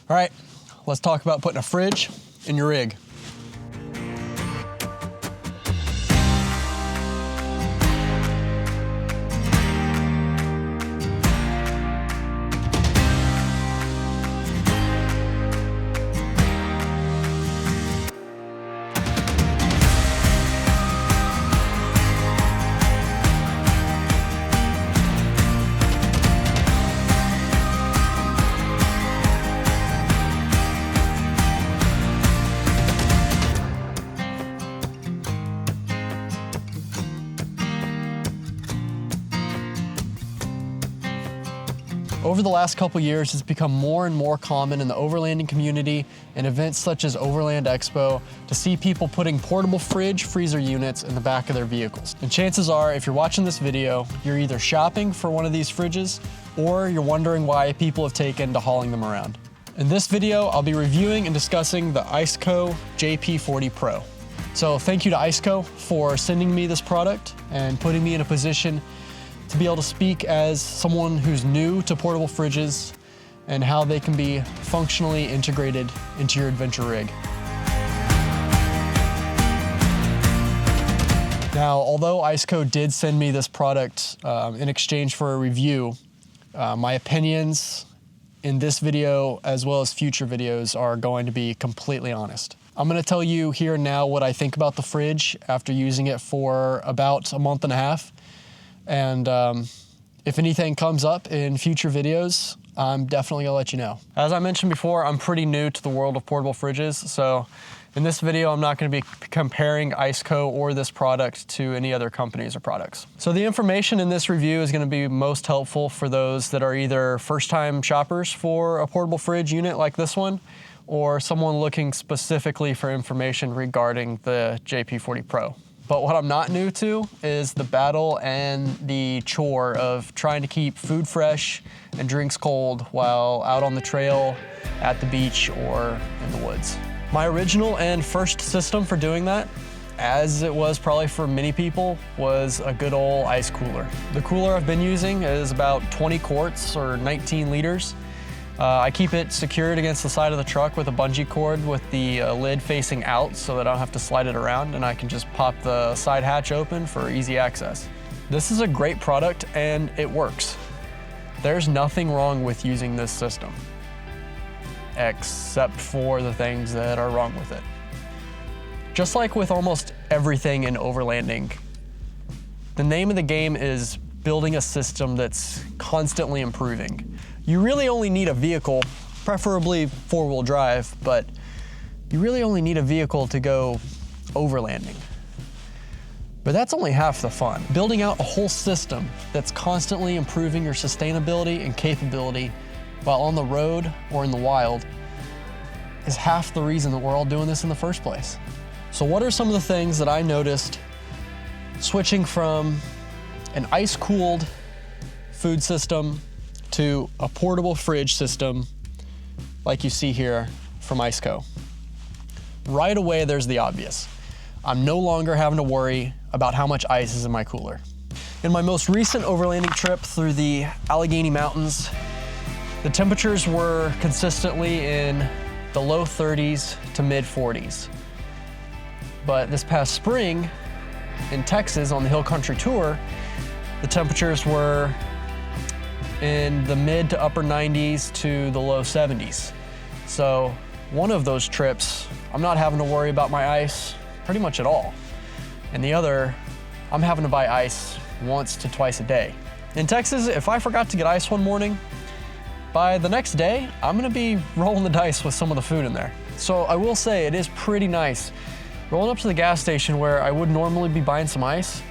All right, let's talk about putting a fridge in your rig. Over the last couple years, it's become more and more common in the overlanding community and events such as Overland Expo to see people putting portable fridge freezer units in the back of their vehicles. And chances are, if you're watching this video, you're either shopping for one of these fridges or you're wondering why people have taken to hauling them around. In this video, I'll be reviewing and discussing the ICECO JP40 Pro. So thank you to ICECO for sending me this product and putting me in a position to be able to speak as someone who's new to portable fridges and how they can be functionally integrated into your adventure rig. Now, although ICECO did send me this product in exchange for a review, my opinions in this video, as well as future videos, are going to be completely honest. I'm gonna tell you here and now what I think about the fridge after using it for about a month and a half. And if anything comes up in future videos, I'm definitely gonna let you know. As I mentioned before, I'm pretty new to the world of portable fridges, so in this video, I'm not gonna be comparing ICECO or this product to any other companies or products. So the information in this review is gonna be most helpful for those that are either first-time shoppers for a portable fridge unit like this one, or someone looking specifically for information regarding the JP40 Pro. But what I'm not new to is the battle and the chore of trying to keep food fresh and drinks cold while out on the trail, at the beach, or in the woods. My original and first system for doing that, as it was probably for many people, was a good old ice cooler. The cooler I've been using is about 20 quarts or 19 liters. I keep it secured against the side of the truck with a bungee cord with the lid facing out so that I don't have to slide it around, and I can just pop the side hatch open for easy access. This is a great product and it works. There's nothing wrong with using this system, except for the things that are wrong with it. Just like with almost everything in overlanding, the name of the game is building a system that's constantly improving. You really only need a vehicle, preferably four-wheel drive, but you really only need a vehicle to go overlanding. But that's only half the fun. Building out a whole system that's constantly improving your sustainability and capability while on the road or in the wild is half the reason that we're all doing this in the first place. So what are some of the things that I noticed switching from an ice-cooled food system to a portable fridge system like you see here from ICECO? Right away, there's the obvious. I'm no longer having to worry about how much ice is in my cooler. In my most recent overlanding trip through the Allegheny Mountains, the temperatures were consistently in the low 30s to mid 40s. But this past spring in Texas on the Hill Country Tour, the temperatures were in the mid to upper 90s to the low 70s. So one of those trips, I'm not having to worry about my ice pretty much at all. And the other, I'm having to buy ice once to twice a day. In Texas, if I forgot to get ice one morning, by the next day, I'm gonna be rolling the dice with some of the food in there. So I will say it is pretty nice rolling up to the gas station where I would normally be buying some ice,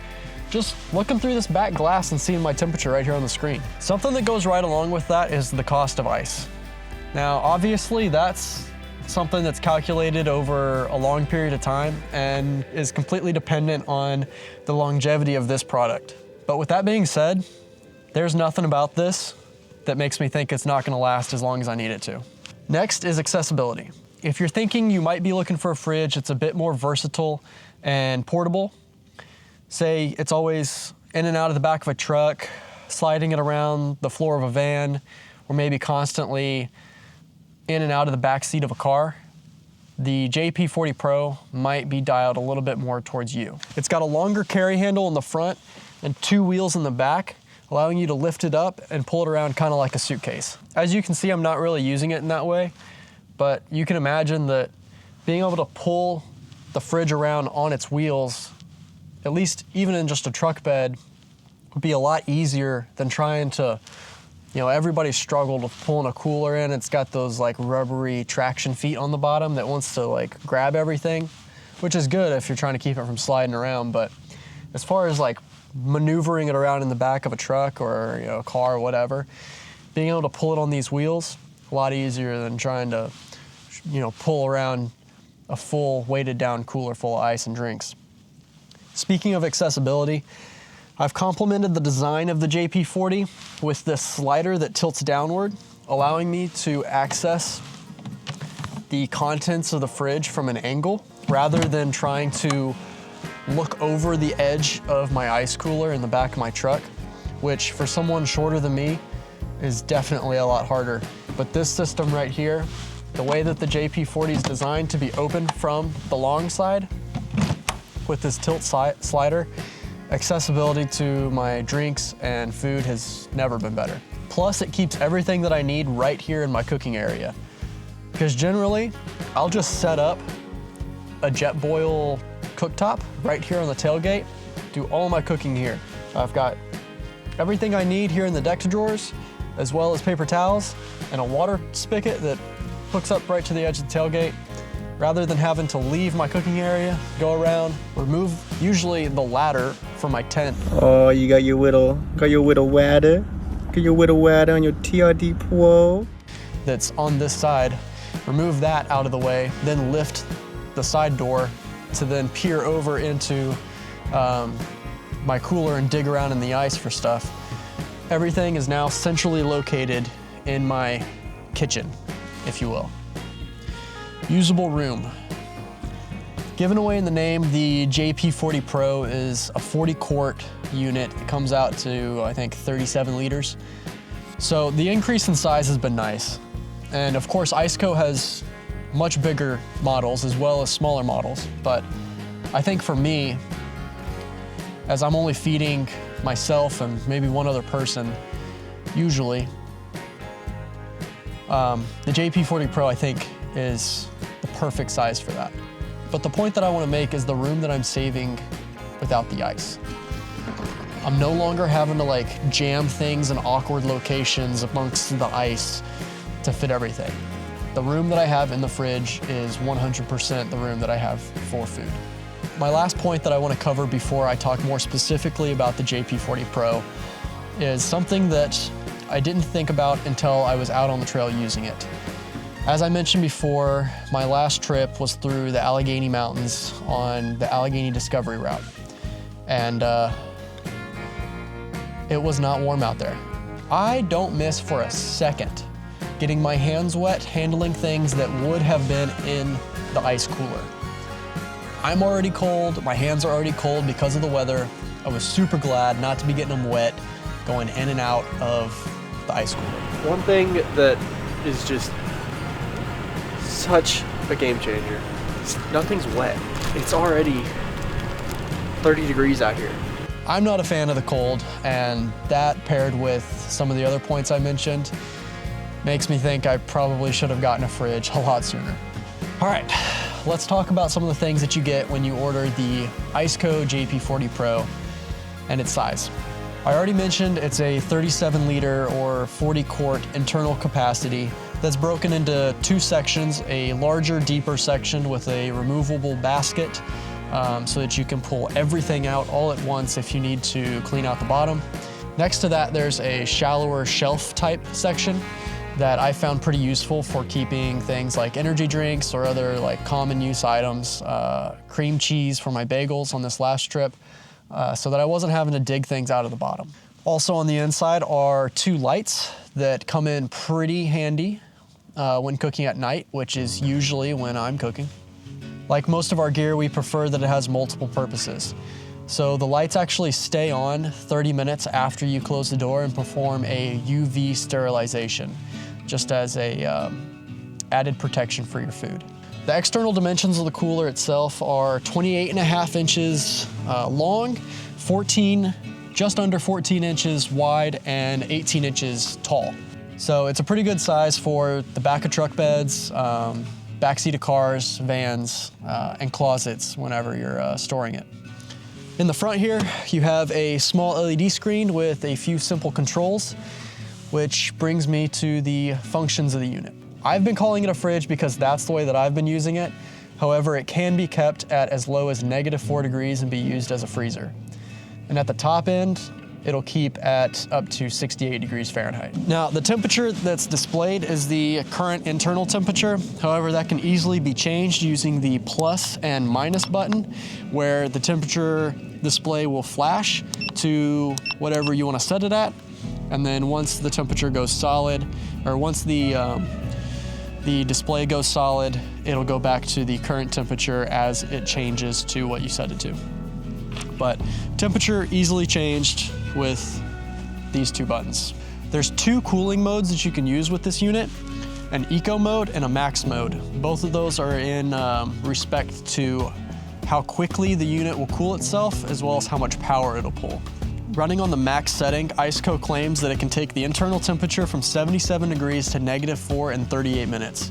just looking through this back glass and seeing my temperature right here on the screen. Something that goes right along with that is the cost of ice. Now, obviously that's something that's calculated over a long period of time and is completely dependent on the longevity of this product. But with that being said, there's nothing about this that makes me think it's not gonna last as long as I need it to. Next is accessibility. If you're thinking you might be looking for a fridge that's a bit more versatile and portable, say it's always in and out of the back of a truck, sliding it around the floor of a van, or maybe constantly in and out of the back seat of a car, the JP40 Pro might be dialed a little bit more towards you. It's got a longer carry handle in the front and 2 wheels in the back, allowing you to lift it up and pull it around kind of like a suitcase. As you can see, I'm not really using it in that way, but you can imagine that being able to pull the fridge around on its wheels, at least even in just a truck bed, would be a lot easier than trying to, you know, everybody struggled with pulling a cooler in. It's got those like rubbery traction feet on the bottom that wants to like grab everything, which is good if you're trying to keep it from sliding around. But as far as like maneuvering it around in the back of a truck or, you know, a car or whatever, being able to pull it on these wheels, a lot easier than trying to, you know, pull around a full weighted down cooler full of ice and drinks. Speaking of accessibility, I've complemented the design of the JP40 with this slider that tilts downward, allowing me to access the contents of the fridge from an angle rather than trying to look over the edge of my ice cooler in the back of my truck, which for someone shorter than me is definitely a lot harder. But this system right here, the way that the JP40 is designed to be open from the long side with this tilt slider, accessibility to my drinks and food has never been better. Plus, it keeps everything that I need right here in my cooking area. Because generally, I'll just set up a Jetboil cooktop right here on the tailgate, do all my cooking here. I've got everything I need here in the deck drawers, as well as paper towels and a water spigot that hooks up right to the edge of the tailgate. Rather than having to leave my cooking area, go around, remove usually the ladder from my tent. Oh, you got your little ladder? Got your little ladder on your TRD Pro? That's on this side. Remove that out of the way, then lift the side door to then peer over into my cooler and dig around in the ice for stuff. Everything is now centrally located in my kitchen, if you will. Usable room. Given away in the name, the JP40 Pro is a 40 quart unit. It comes out to, I think, 37 liters. So the increase in size has been nice. And of course, ICECO has much bigger models as well as smaller models. But I think for me, as I'm only feeding myself and maybe one other person, usually, the JP40 Pro, I think, is the perfect size for that. But the point that I want to make is the room that I'm saving without the ice. I'm no longer having to like jam things in awkward locations amongst the ice to fit everything. The room that I have in the fridge is 100% the room that I have for food. My last point that I want to cover before I talk more specifically about the JP40 Pro is something that I didn't think about until I was out on the trail using it. As I mentioned before, my last trip was through the Allegheny Mountains on the Allegheny Discovery Route. And it was not warm out there. I don't miss for a second getting my hands wet handling things that would have been in the ice cooler. I'm already cold, my hands are already cold because of the weather. I was super glad not to be getting them wet going in and out of the ice cooler. One thing that is just such a game changer. Nothing's wet. It's already 30 degrees out here. I'm not a fan of the cold, and that paired with some of the other points I mentioned makes me think I probably should have gotten a fridge a lot sooner. All right, let's talk about some of the things that you get when you order the ICECO JP40 Pro and its size. I already mentioned it's a 37 liter or 40 quart internal capacity that's broken into 2 sections, a larger, deeper section with a removable basket so that you can pull everything out all at once if you need to clean out the bottom. Next to that, there's a shallower shelf type section that I found pretty useful for keeping things like energy drinks or other like common use items, cream cheese for my bagels on this last trip, so that I wasn't having to dig things out of the bottom. Also on the inside are 2 lights that come in pretty handy when cooking at night, which is usually when I'm cooking. Like most of our gear, we prefer that it has multiple purposes. So the lights actually stay on 30 minutes after you close the door and perform a UV sterilization, just as a added protection for your food. The external dimensions of the cooler itself are 28.5 inches long, just under 14 inches wide, and 18 inches tall. So it's a pretty good size for the back of truck beds, backseat of cars, vans, and closets whenever you're storing it. In the front here, you have a small LED screen with a few simple controls, which brings me to the functions of the unit. I've been calling it a fridge because that's the way that I've been using it. However, it can be kept at as low as -4 degrees and be used as a freezer. And at the top end, it'll keep at up to 68 degrees Fahrenheit. Now, the temperature that's displayed is the current internal temperature. However, that can easily be changed using the plus and minus button, where the temperature display will flash to whatever you want to set it at. And then once the temperature goes solid, or once the display goes solid, it'll go back to the current temperature as it changes to what you set it to. But temperature easily changed with these two buttons. There's two cooling modes that you can use with this unit, an eco mode and a max mode. Both of those are in respect to how quickly the unit will cool itself, as well as how much power it'll pull. Running on the max setting, ICECO claims that it can take the internal temperature from 77 degrees to -4 in 38 minutes.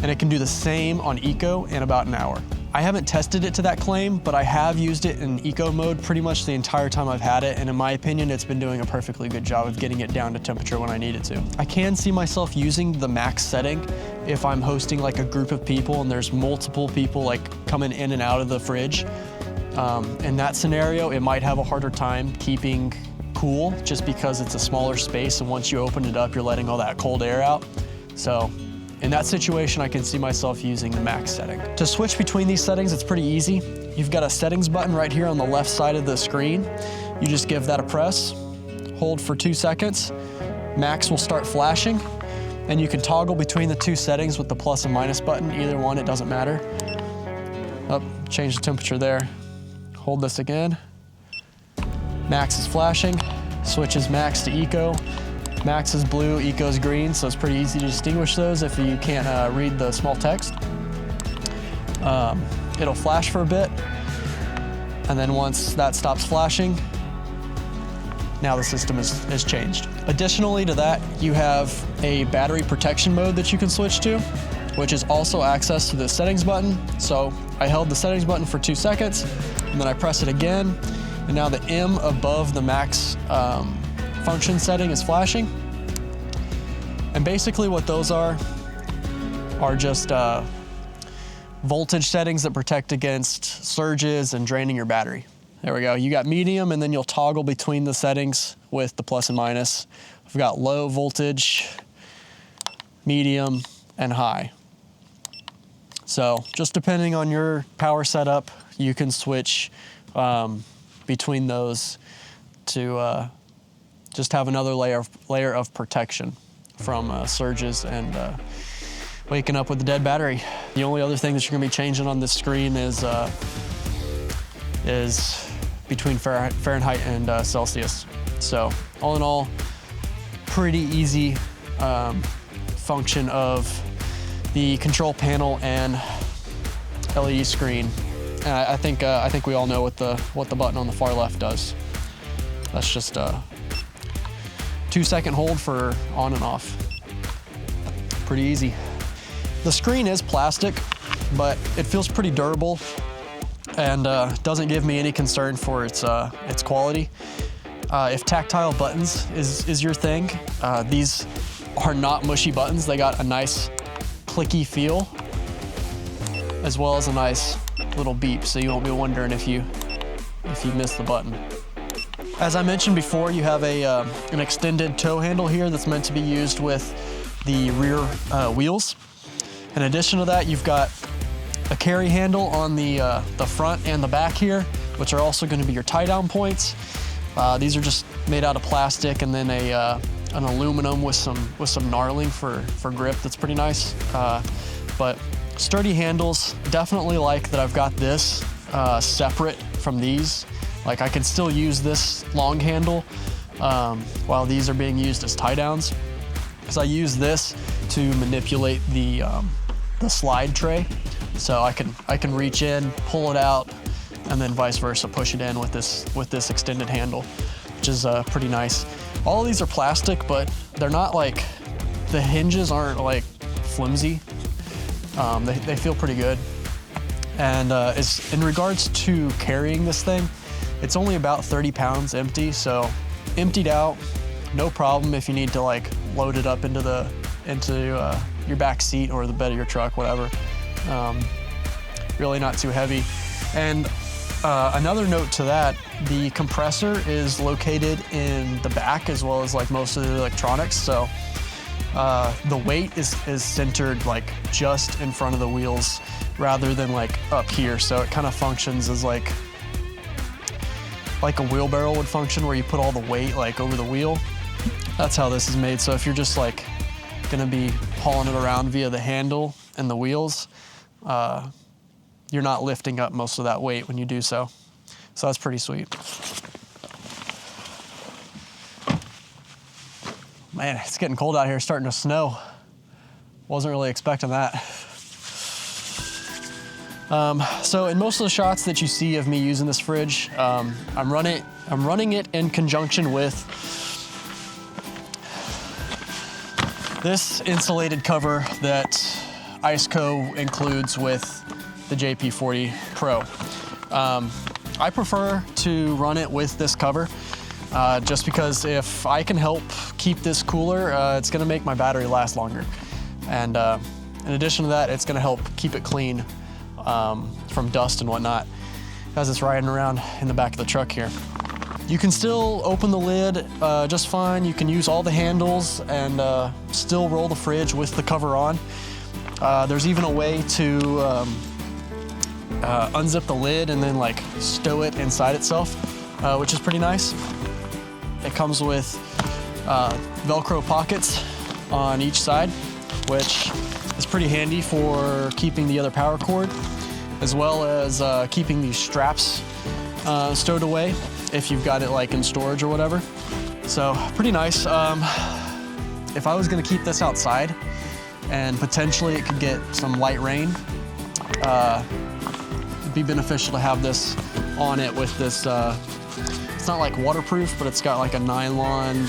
And it can do the same on eco in about an hour. I haven't tested it to that claim, but I have used it in eco mode pretty much the entire time I've had it, and in my opinion, it's been doing a perfectly good job of getting it down to temperature when I need it to. I can see myself using the max setting if I'm hosting like a group of people and there's multiple people like coming in and out of the fridge. In that scenario, it might have a harder time keeping cool just because it's a smaller space, and once you open it up, you're letting all that cold air out. So in that situation, I can see myself using the max setting. To switch between these settings, it's pretty easy. You've got a settings button right here on the left side of the screen. You just give that a press, hold for 2 seconds, max will start flashing, and you can toggle between the two settings with the plus and minus button. Either one, it doesn't matter. Oh, change the temperature there. Hold this again. Max is flashing, switches max to eco. Max is blue, eco is green, so it's pretty easy to distinguish those if you can't read the small text. It'll flash for a bit, and then once that stops flashing, now the system is changed. Additionally to that, you have a battery protection mode that you can switch to, which is also access to the settings button. So I held the settings button for 2 seconds, and then I press it again, and now the M above the max function setting is flashing. And basically what those are just voltage settings that protect against surges and draining your battery. There we go. You got medium, and then you'll toggle between the settings with the plus and minus. We've got low voltage, medium, and high. So just depending on your power setup, you can switch between those to just have another layer of protection from surges and waking up with a dead battery. The only other thing that you're gonna be changing on this screen is between Fahrenheit and Celsius. So all in all, pretty easy function of the control panel and LED screen. And I think we all know what the button on the far left does. That's just a 2-second hold for on and off. Pretty easy. The screen is plastic, but it feels pretty durable and doesn't give me any concern for its quality. If tactile buttons is your thing, these are not mushy buttons. They got a nice clicky feel, as well as a nice little beep, so you won't be wondering if you miss the button. As I mentioned before, you have an extended tow handle here that's meant to be used with the rear wheels. In addition to that, you've got a carry handle on the front and the back here, which are also going to be your tie-down points. These are just made out of plastic, and then an aluminum with some knurling for grip. That's pretty nice. But sturdy handles. Definitely like that I've got this separate from these. Like I can still use this long handle while these are being used as tie downs, because I use this to manipulate the slide tray. So I can reach in, pull it out, and then vice versa, push it in with this extended handle, which is pretty nice. All of these are plastic, but they're not like, the hinges aren't like flimsy. They feel pretty good. And in regards to carrying this thing, it's only about 30 pounds empty, so emptied out, no problem if you need to like load it up into your back seat or the bed of your truck, whatever. Really not too heavy. And another note to that, the compressor is located in the back as well as like most of the electronics, so the weight is centered like just in front of the wheels rather than like up here, so it kind of functions as like a wheelbarrow would function, where you put all the weight like over the wheel. That's how this is made. So if you're just like gonna be hauling it around via the handle and the wheels, you're not lifting up most of that weight when you do so. So that's pretty sweet. Man, it's getting cold out here, starting to snow. Wasn't really expecting that. So in most of the shots that you see of me using this fridge, I'm running it in conjunction with this insulated cover that ICECO includes with the JP40 Pro. I prefer to run it with this cover, just because if I can help keep this cooler, it's gonna make my battery last longer. And in addition to that, it's gonna help keep it clean from dust and whatnot as it's riding around in the back of the truck here. You can still open the lid just fine. You can use all the handles and still roll the fridge with the cover on. There's even a way to unzip the lid and then like stow it inside itself, which is pretty nice. It comes with Velcro pockets on each side, which is pretty handy for keeping the other power cord, as well as keeping these straps stowed away if you've got it like in storage or whatever. So pretty nice. If I was gonna keep this outside and potentially it could get some light rain, it'd be beneficial to have this on it with this, it's not like waterproof, but it's got like a nylon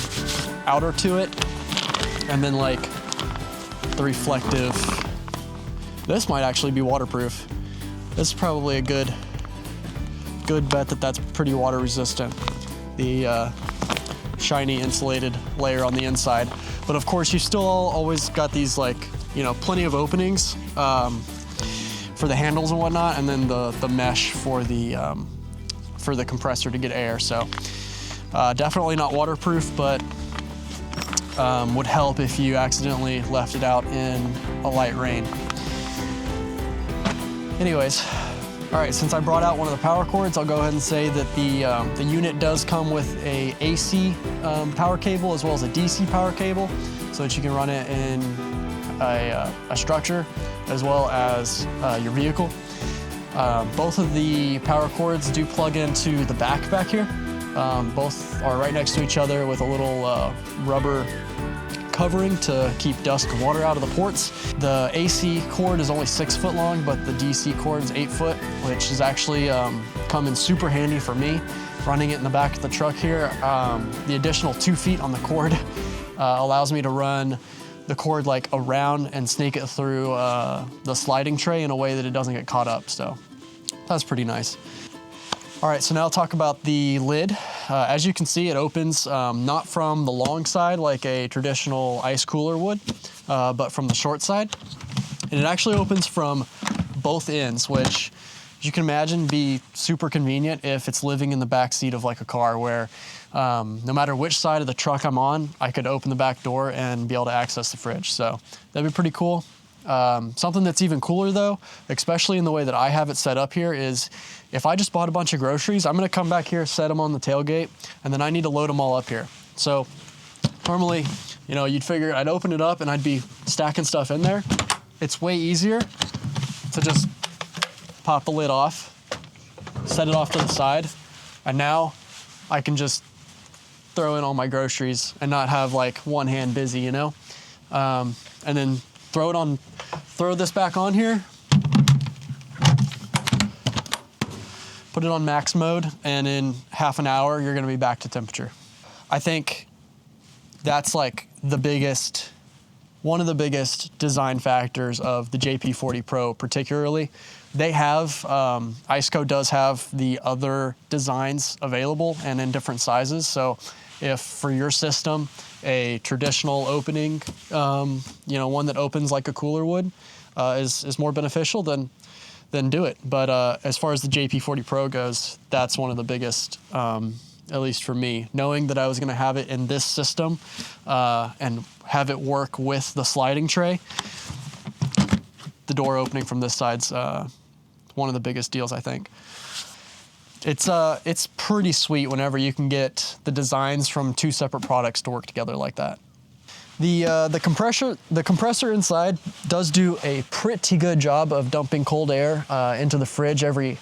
outer to it, and then like the reflective. This might actually be waterproof. This is probably a good bet that that's pretty water resistant. The shiny insulated layer on the inside. But of course, you still always got these like, you know, plenty of openings for the handles and whatnot, and then the mesh for the compressor to get air. So definitely not waterproof, but would help if you accidentally left it out in a light rain. Anyways, all right, since I brought out one of the power cords, I'll go ahead and say that the unit does come with a AC power cable as well as a DC power cable, so that you can run it in a structure as well as your vehicle. Both of the power cords do plug into the back here. Both are right next to each other with a little rubber covering to keep dust and water out of the ports. The AC cord is only 6 foot long, but the DC cord is 8 foot, which is actually come in super handy for me, running it in the back of the truck here. The additional 2 feet on the cord allows me to run the cord like around and snake it through the sliding tray in a way that it doesn't get caught up, so that's pretty nice. All right, so now I'll talk about the lid. As you can see, it opens not from the long side like a traditional ice cooler would, but from the short side. And it actually opens from both ends, which, as you can imagine, be super convenient if it's living in the back seat of like a car where no matter which side of the truck I'm on, I could open the back door and be able to access the fridge. So that'd be pretty cool. Something that's even cooler though, especially in the way that I have it set up here, is if I just bought a bunch of groceries, I'm gonna come back here, set them on the tailgate, and then I need to load them all up here. So normally, you know, you'd figure I'd open it up and I'd be stacking stuff in there. It's way easier to just pop the lid off, set it off to the side, and now I can just throw in all my groceries and not have like one hand busy, you know? and then throw this back on here, put it on max mode, and in half an hour, you're gonna be back to temperature. I think that's like one of the biggest design factors of the JP40 Pro particularly. They have, ICECO does have the other designs available and in different sizes. So if for your system, a traditional opening, one that opens like a cooler would, is more beneficial, then do it. But as far as the JP40 Pro goes, that's one of the biggest, at least for me, knowing that I was gonna have it in this system and have it work with the sliding tray. The door opening from this side's one of the biggest deals, I think. It's pretty sweet whenever you can get the designs from two separate products to work together like that. The compressor inside does do a pretty good job of dumping cold air into the fridge every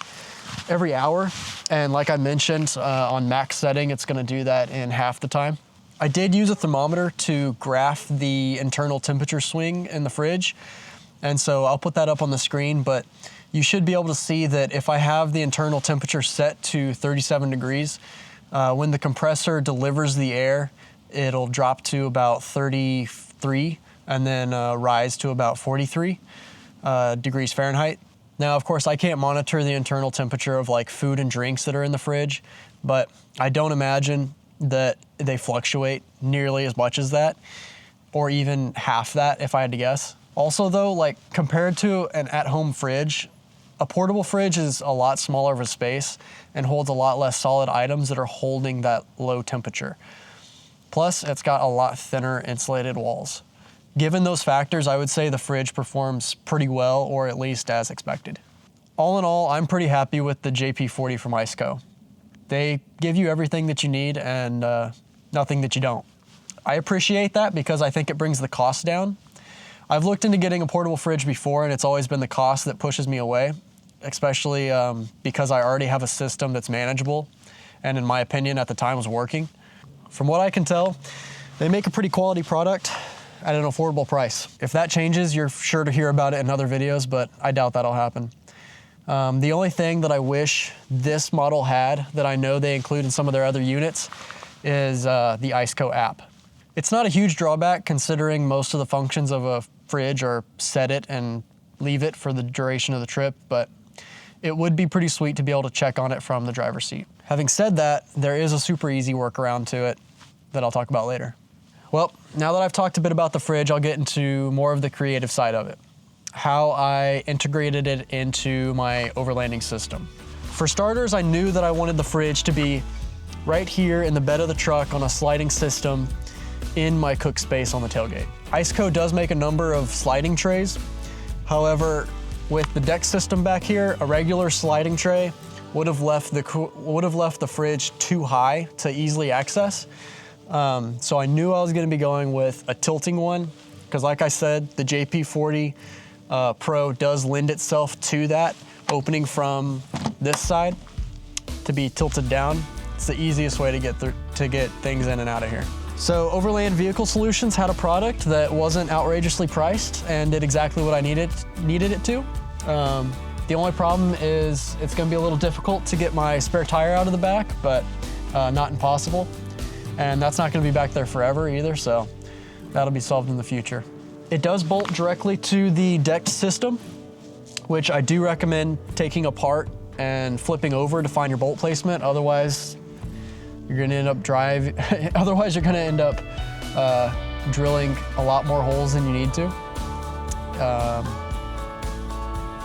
hour. And like I mentioned, on max setting, it's gonna do that in half the time. I did use a thermometer to graph the internal temperature swing in the fridge. And so I'll put that up on the screen, but you should be able to see that if I have the internal temperature set to 37 degrees, when the compressor delivers the air, it'll drop to about 33 and then rise to about 43 degrees Fahrenheit. Now, of course, I can't monitor the internal temperature of like food and drinks that are in the fridge, but I don't imagine that they fluctuate nearly as much as that, or even half that if I had to guess. Also though, like compared to an at-home fridge, a portable fridge is a lot smaller of a space and holds a lot less solid items that are holding that low temperature. Plus, it's got a lot thinner insulated walls. Given those factors, I would say the fridge performs pretty well, or at least as expected. All in all, I'm pretty happy with the JP40 from ICECO. They give you everything that you need and nothing that you don't. I appreciate that because I think it brings the cost down. I've looked into getting a portable fridge before and it's always been the cost that pushes me away, especially because I already have a system that's manageable and in my opinion at the time was working. From what I can tell, they make a pretty quality product at an affordable price. If that changes, you're sure to hear about it in other videos, but I doubt that'll happen. The only thing that I wish this model had that I know they include in some of their other units is the ICECO app. It's not a huge drawback considering most of the functions of a fridge are set it and leave it for the duration of the trip, but it would be pretty sweet to be able to check on it from the driver's seat. Having said that, there is a super easy workaround to it that I'll talk about later. Well, now that I've talked a bit about the fridge, I'll get into more of the creative side of it. How I integrated it into my overlanding system. For starters, I knew that I wanted the fridge to be right here in the bed of the truck on a sliding system in my cook space on the tailgate. ICECO does make a number of sliding trays. However, with the deck system back here, a regular sliding tray would have left the fridge too high to easily access. So I knew I was gonna be going with a tilting one, because like I said, the JP40 Pro does lend itself to that, opening from this side to be tilted down. It's the easiest way to get things in and out of here. So Overland Vehicle Solutions had a product that wasn't outrageously priced and did exactly what I needed it to. The only problem is it's gonna be a little difficult to get my spare tire out of the back, but not impossible. And that's not gonna be back there forever either, so that'll be solved in the future. It does bolt directly to the decked system, which I do recommend taking apart and flipping over to find your bolt placement. Otherwise, you're gonna end up drilling a lot more holes than you need to.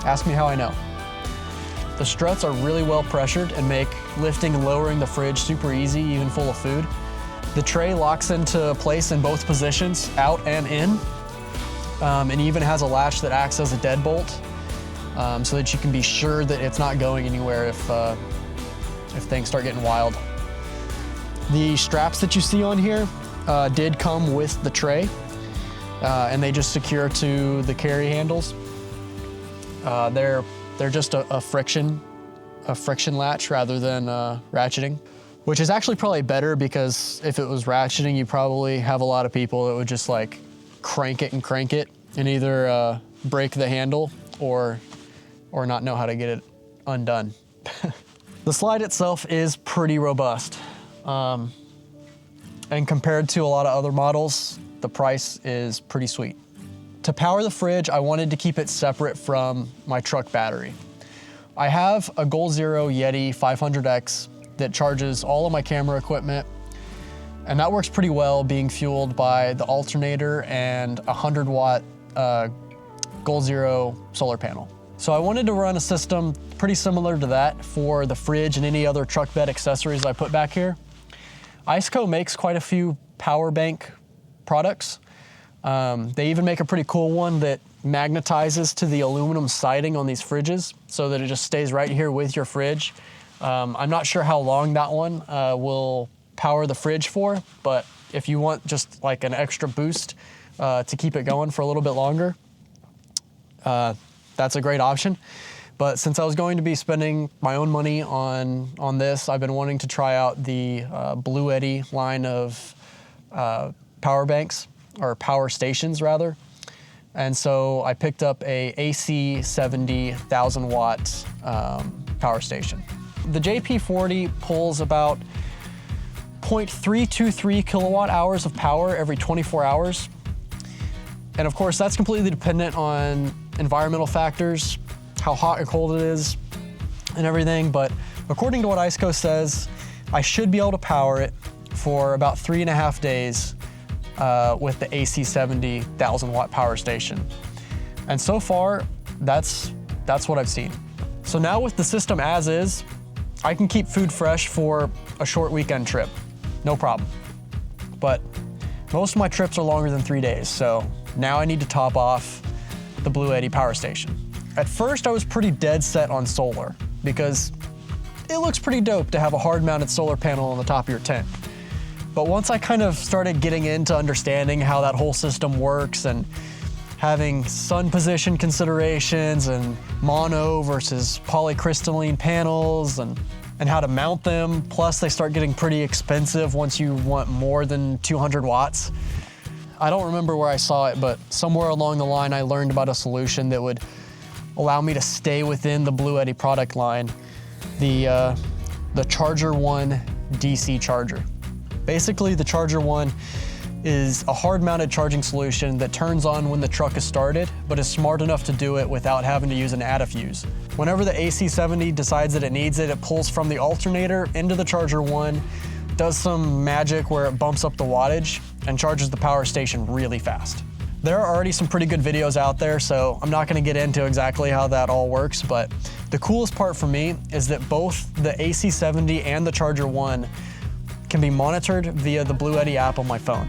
Ask me how I know. The struts are really well pressured and make lifting and lowering the fridge super easy, even full of food. The tray locks into place in both positions, out and in, and even has a latch that acts as a deadbolt, so that you can be sure that it's not going anywhere if things start getting wild. The straps that you see on here did come with the tray, and they just secure to the carry handles. They're just a friction latch rather than ratcheting, which is actually probably better because if it was ratcheting, you probably have a lot of people that would just like crank it and either break the handle or not know how to get it undone. The slide itself is pretty robust. And compared to a lot of other models, the price is pretty sweet. To power the fridge, I wanted to keep it separate from my truck battery. I have a Goal Zero Yeti 500X that charges all of my camera equipment, and that works pretty well being fueled by the alternator and a 100-watt Goal Zero solar panel. So I wanted to run a system pretty similar to that for the fridge and any other truck bed accessories I put back here. ICECO makes quite a few power bank products. They even make a pretty cool one that magnetizes to the aluminum siding on these fridges so that it just stays right here with your fridge. I'm not sure how long that one will power the fridge for, but if you want just like an extra boost to keep it going for a little bit longer, that's a great option. But since I was going to be spending my own money on this, I've been wanting to try out the Blue Eddy line of power banks, or power stations rather. And so I picked up a AC70 1,000-watt power station. The JP40 pulls about 0.323 kilowatt hours of power every 24 hours. And of course, that's completely dependent on environmental factors, how hot or cold it is, and everything. But according to what ICECO says, I should be able to power it for about 3.5 days with the AC70 1,000-watt power station. And so far, that's what I've seen. So now with the system as is, I can keep food fresh for a short weekend trip, no problem. But most of my trips are longer than 3 days, so now I need to top off the Blue Eddy power station. At first, I was pretty dead set on solar because it looks pretty dope to have a hard-mounted solar panel on the top of your tent. But once I kind of started getting into understanding how that whole system works and having sun position considerations and mono versus polycrystalline panels and how to mount them, plus they start getting pretty expensive once you want more than 200 watts. I don't remember where I saw it, but somewhere along the line I learned about a solution that would allow me to stay within the Blue Eddy product line, the Charger One DC charger. Basically, the Charger One is a hard-mounted charging solution that turns on when the truck is started, but is smart enough to do it without having to use an ADAFuse. Whenever the AC70 decides that it needs it, it pulls from the alternator into the Charger One, does some magic where it bumps up the wattage, and charges the power station really fast. There are already some pretty good videos out there, so I'm not gonna get into exactly how that all works, but the coolest part for me is that both the AC70 and the Charger One can be monitored via the Blue Eddy app on my phone.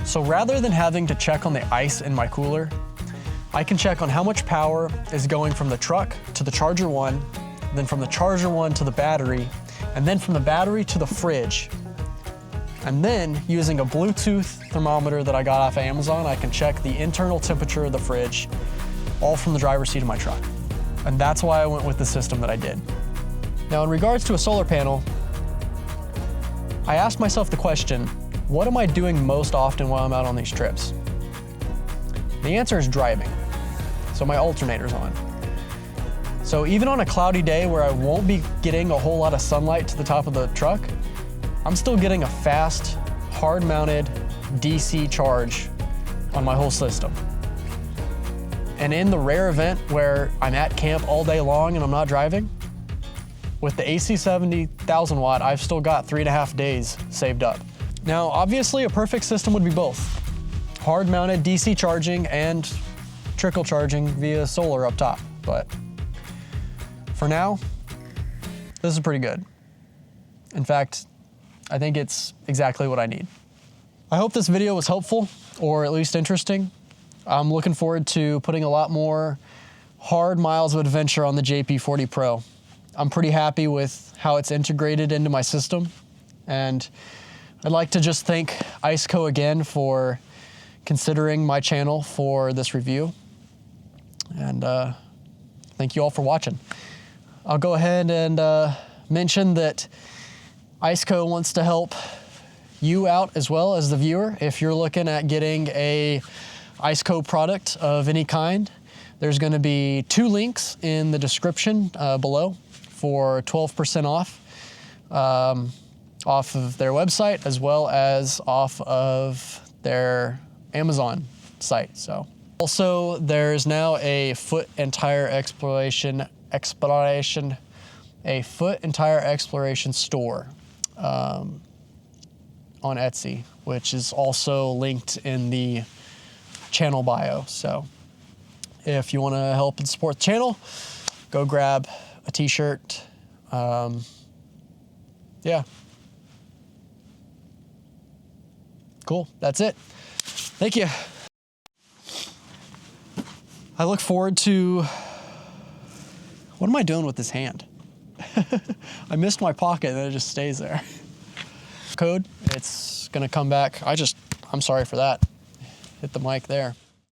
So rather than having to check on the ice in my cooler, I can check on how much power is going from the truck to the Charger One, then from the Charger One to the battery, and then from the battery to the fridge. And then, using a Bluetooth thermometer that I got off of Amazon, I can check the internal temperature of the fridge, all from the driver's seat of my truck. And that's why I went with the system that I did. Now, in regards to a solar panel, I asked myself the question, what am I doing most often while I'm out on these trips? The answer is driving. So my alternator's on. So even on a cloudy day where I won't be getting a whole lot of sunlight to the top of the truck, I'm still getting a fast, hard-mounted DC charge on my whole system. And in the rare event where I'm at camp all day long and I'm not driving, with the AC70 1,000-watt, I've still got 3.5 days saved up. Now, obviously, a perfect system would be both. Hard-mounted DC charging and trickle charging via solar up top. But for now, this is pretty good. In fact, I think it's exactly what I need. I hope this video was helpful, or at least interesting. I'm looking forward to putting a lot more hard miles of adventure on the JP40 Pro. I'm pretty happy with how it's integrated into my system, and I'd like to just thank ICECO again for considering my channel for this review, and thank you all for watching. I'll go ahead and mention that ICECO wants to help you out as well as the viewer. If you're looking at getting a ICECO product of any kind, there's going to be 2 links in the description below for 12% off of their website, as well as off of their Amazon site. So also there's now a foot and tire exploration store on Etsy, which is also linked in the channel bio. So if you want to help and support the channel, go grab a t-shirt. Yeah. Cool. That's it. Thank you. I look forward to... What am I doing with this hand? I missed my pocket and it just stays there. Code, it's gonna come back. I'm sorry for that. Hit the mic there.